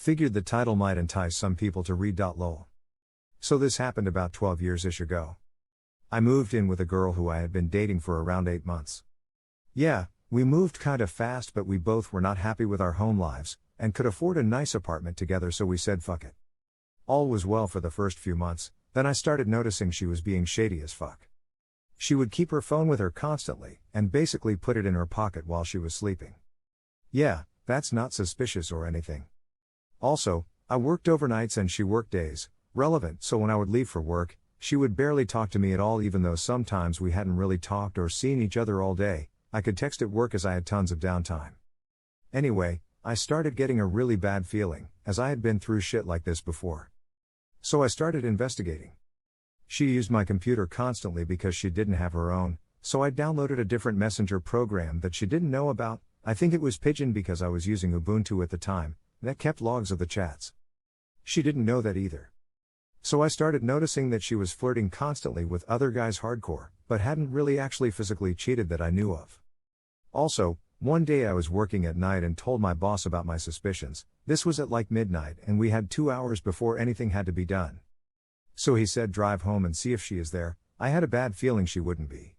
Figured the title might entice some people to read. Lol. So this happened about 12 years-ish ago. I moved in with a girl who I had been dating for around 8 months. Yeah, we moved kinda fast, but we both were not happy with our home lives, and could afford a nice apartment together, so we said fuck it. All was well for the first few months, then I started noticing she was being shady as fuck. She would keep her phone with her constantly, and basically put it in her pocket while she was sleeping. Yeah, that's not suspicious or anything. Also, I worked overnights and she worked days, relevant, so when I would leave for work, she would barely talk to me at all, even though sometimes we hadn't really talked or seen each other all day. I could text at work as I had tons of downtime. Anyway, I started getting a really bad feeling, as I had been through shit like this before. So I started investigating. She used my computer constantly because she didn't have her own, so I downloaded a different messenger program that she didn't know about. I think it was Pigeon because I was using Ubuntu at the time, that kept logs of the chats. She didn't know that either. So I started noticing that she was flirting constantly with other guys hardcore, but hadn't really actually physically cheated that I knew of. Also, one day I was working at night and told my boss about my suspicions. This was at like midnight and we had 2 hours before anything had to be done. So he said drive home and see if she is there. I had a bad feeling she wouldn't be.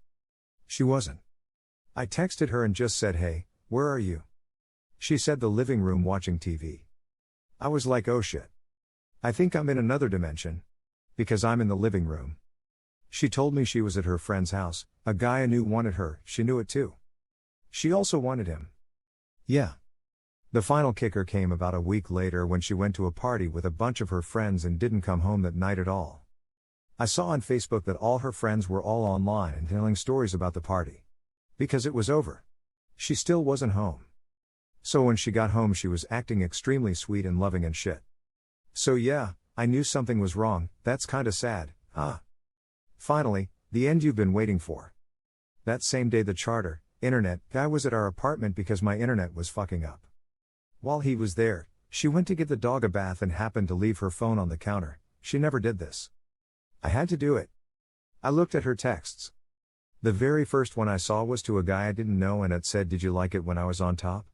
She wasn't. I texted her and just said, hey, where are you? She said the living room watching TV. I was like, oh shit. I think I'm in another dimension. Because I'm in the living room. She told me she was at her friend's house, a guy I knew wanted her, she knew it too. She also wanted him. Yeah. The final kicker came about a week later when she went to a party with a bunch of her friends and didn't come home that night at all. I saw on Facebook that all her friends were all online and telling stories about the party. Because it was over. She still wasn't home. So when she got home she was acting extremely sweet and loving and shit. So yeah, I knew something was wrong. That's kinda sad, huh? Finally, the end you've been waiting for. That same day the charter, internet, guy was at our apartment because my internet was fucking up. While he was there, she went to give the dog a bath and happened to leave her phone on the counter. She never did this. I had to do it. I looked at her texts. The very first one I saw was to a guy I didn't know and it said, did you like it when I was on top?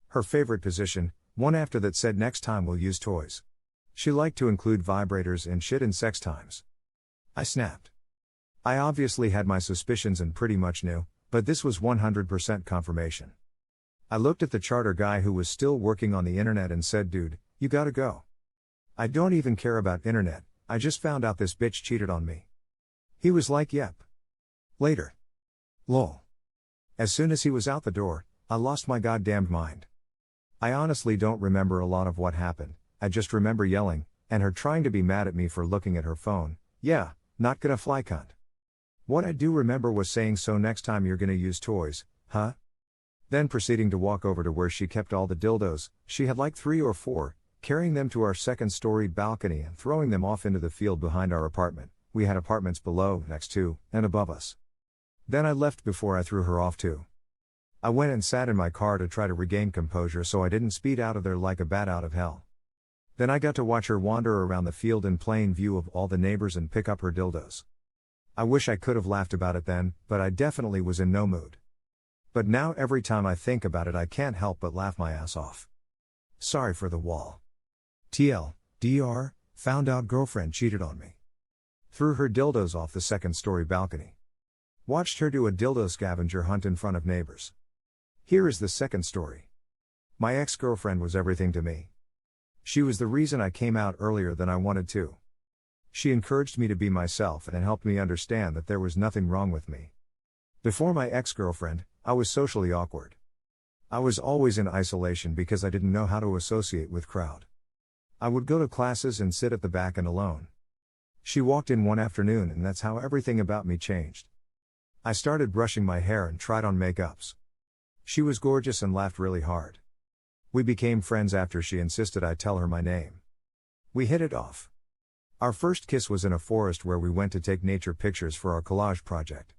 Her favorite position, one after that said next time we'll use toys. She liked to include vibrators and shit in sex times. I snapped. I obviously had my suspicions and pretty much knew, but this was 100% confirmation. I looked at the charter guy who was still working on the internet and said, dude, you gotta go. I don't even care about internet, I just found out this bitch cheated on me. He was like, yep. Later. Lol. As soon as he was out the door, I lost my goddamned mind. I honestly don't remember a lot of what happened, I just remember yelling, and her trying to be mad at me for looking at her phone. Yeah, not gonna fly cunt. What I do remember was saying, so next time you're gonna use toys, huh? Then proceeding to walk over to where she kept all the dildos, she had like 3 or 4, carrying them to our second-story balcony and throwing them off into the field behind our apartment. We had apartments below, next to, and above us. Then I left before I threw her off too. I went and sat in my car to try to regain composure so I didn't speed out of there like a bat out of hell. Then I got to watch her wander around the field in plain view of all the neighbors and pick up her dildos. I wish I could have laughed about it then, but I definitely was in no mood. But now every time I think about it I can't help but laugh my ass off. Sorry for the wall. TL, DR, found out girlfriend cheated on me. Threw her dildos off the second-story balcony. Watched her do a dildo scavenger hunt in front of neighbors. Here is the second story. My ex-girlfriend was everything to me. She was the reason I came out earlier than I wanted to. She encouraged me to be myself and helped me understand that there was nothing wrong with me. Before my ex-girlfriend, I was socially awkward. I was always in isolation because I didn't know how to associate with crowd. I would go to classes and sit at the back and alone. She walked in one afternoon and that's how everything about me changed. I started brushing my hair and tried on makeups. She was gorgeous and laughed really hard. We became friends after she insisted I tell her my name. We hit it off. Our first kiss was in a forest where we went to take nature pictures for our collage project.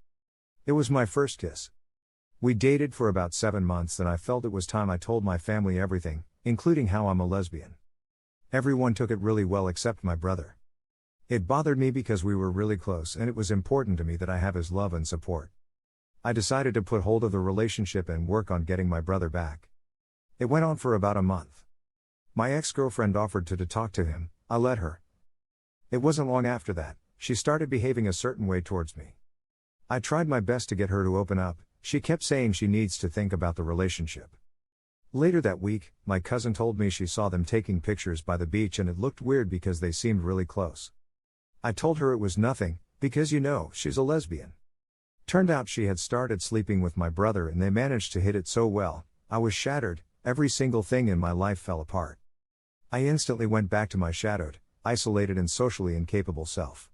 It was my first kiss. We dated for about 7 months and I felt it was time I told my family everything, including how I'm a lesbian. Everyone took it really well except my brother. It bothered me because we were really close and it was important to me that I have his love and support. I decided to put hold of the relationship and work on getting my brother back. It went on for about a month. My ex-girlfriend offered to talk to him, I let her. It wasn't long after that, she started behaving a certain way towards me. I tried my best to get her to open up, she kept saying she needs to think about the relationship. Later that week, my cousin told me she saw them taking pictures by the beach and it looked weird because they seemed really close. I told her it was nothing, because she's a lesbian. Turned out she had started sleeping with my brother and they managed to hit it so well, I was shattered, every single thing in my life fell apart. I instantly went back to my shadowed, isolated and socially incapable self.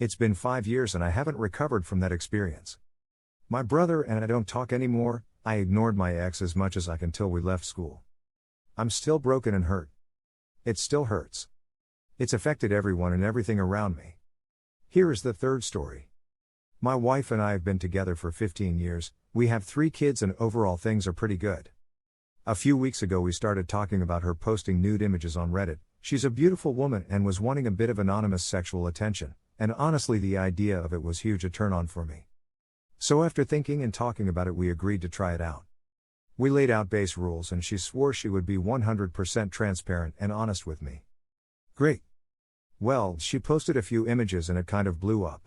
It's been 5 years and I haven't recovered from that experience. My brother and I don't talk anymore, I ignored my ex as much as I can until we left school. I'm still broken and hurt. It still hurts. It's affected everyone and everything around me. Here is the third story. My wife and I have been together for 15 years, we have 3 kids and overall things are pretty good. A few weeks ago we started talking about her posting nude images on Reddit. She's a beautiful woman and was wanting a bit of anonymous sexual attention, and honestly the idea of it was huge a turn on for me. So after thinking and talking about it we agreed to try it out. We laid out base rules and she swore she would be 100% transparent and honest with me. Great. Well, she posted a few images and it kind of blew up.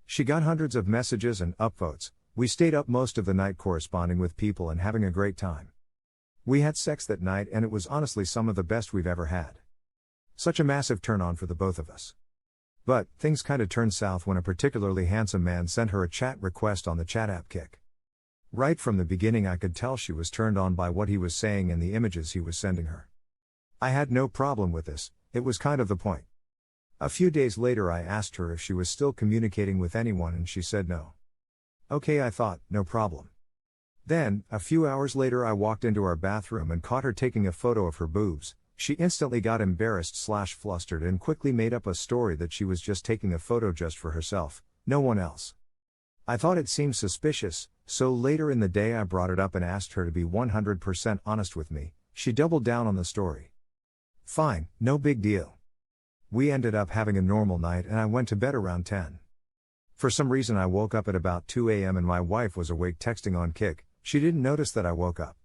She got hundreds of messages and upvotes. We stayed up most of the night corresponding with people and having a great time. We had sex that night and it was honestly some of the best we've ever had. Such a massive turn on for the both of us. But, things kinda turned south when a particularly handsome man sent her a chat request on the chat app Kik. Right from the beginning I could tell she was turned on by what he was saying and the images he was sending her. I had no problem with this, it was kind of the point. A few days later I asked her if she was still communicating with anyone and she said no. Okay, I thought, no problem. Then, a few hours later I walked into our bathroom and caught her taking a photo of her boobs. She instantly got embarrassed/flustered and quickly made up a story that she was just taking a photo just for herself, no one else. I thought it seemed suspicious, so later in the day I brought it up and asked her to be 100% honest with me. She doubled down on the story. Fine, no big deal. We ended up having a normal night and I went to bed around 10. For some reason I woke up at about 2 a.m. and my wife was awake texting on Kik. She didn't notice that I woke up.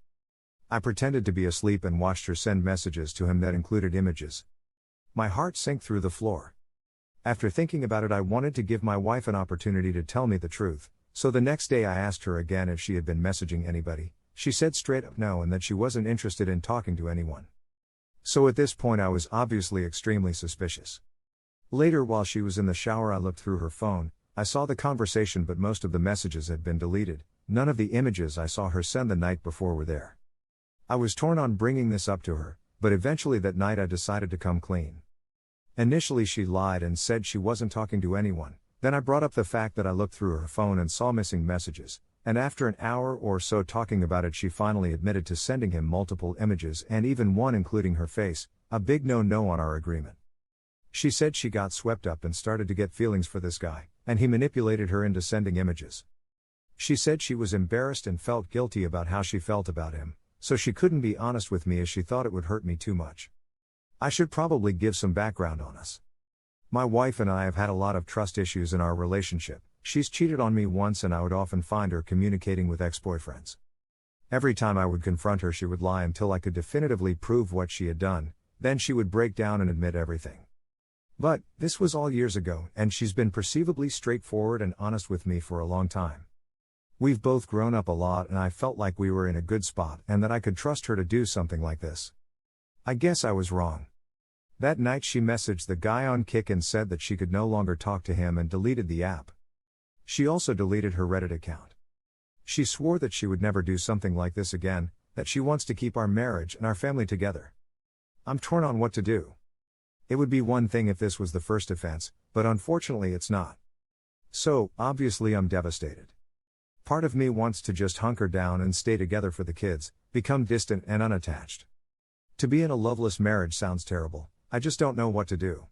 I pretended to be asleep and watched her send messages to him that included images. My heart sank through the floor. After thinking about it I wanted to give my wife an opportunity to tell me the truth, so the next day I asked her again if she had been messaging anybody. She said straight up no and that she wasn't interested in talking to anyone. So at this point I was obviously extremely suspicious. Later while she was in the shower I looked through her phone, I saw the conversation but most of the messages had been deleted, none of the images I saw her send the night before were there. I was torn on bringing this up to her, but eventually that night I decided to come clean. Initially she lied and said she wasn't talking to anyone, then I brought up the fact that I looked through her phone and saw missing messages, and after an hour or so talking about it she finally admitted to sending him multiple images and even one including her face, a big no-no on our agreement. She said she got swept up and started to get feelings for this guy, and he manipulated her into sending images. She said she was embarrassed and felt guilty about how she felt about him, so she couldn't be honest with me as she thought it would hurt me too much. I should probably give some background on us. My wife and I have had a lot of trust issues in our relationship. She's cheated on me once and I would often find her communicating with ex-boyfriends. Every time I would confront her she would lie until I could definitively prove what she had done, then she would break down and admit everything. But, this was all years ago and she's been perceivably straightforward and honest with me for a long time. We've both grown up a lot and I felt like we were in a good spot and that I could trust her to do something like this. I guess I was wrong. That night she messaged the guy on Kik and said that she could no longer talk to him and deleted the app. She also deleted her Reddit account. She swore that she would never do something like this again, that she wants to keep our marriage and our family together. I'm torn on what to do. It would be one thing if this was the first offense, but unfortunately it's not. So, obviously I'm devastated. Part of me wants to just hunker down and stay together for the kids, become distant and unattached. To be in a loveless marriage sounds terrible, I just don't know what to do.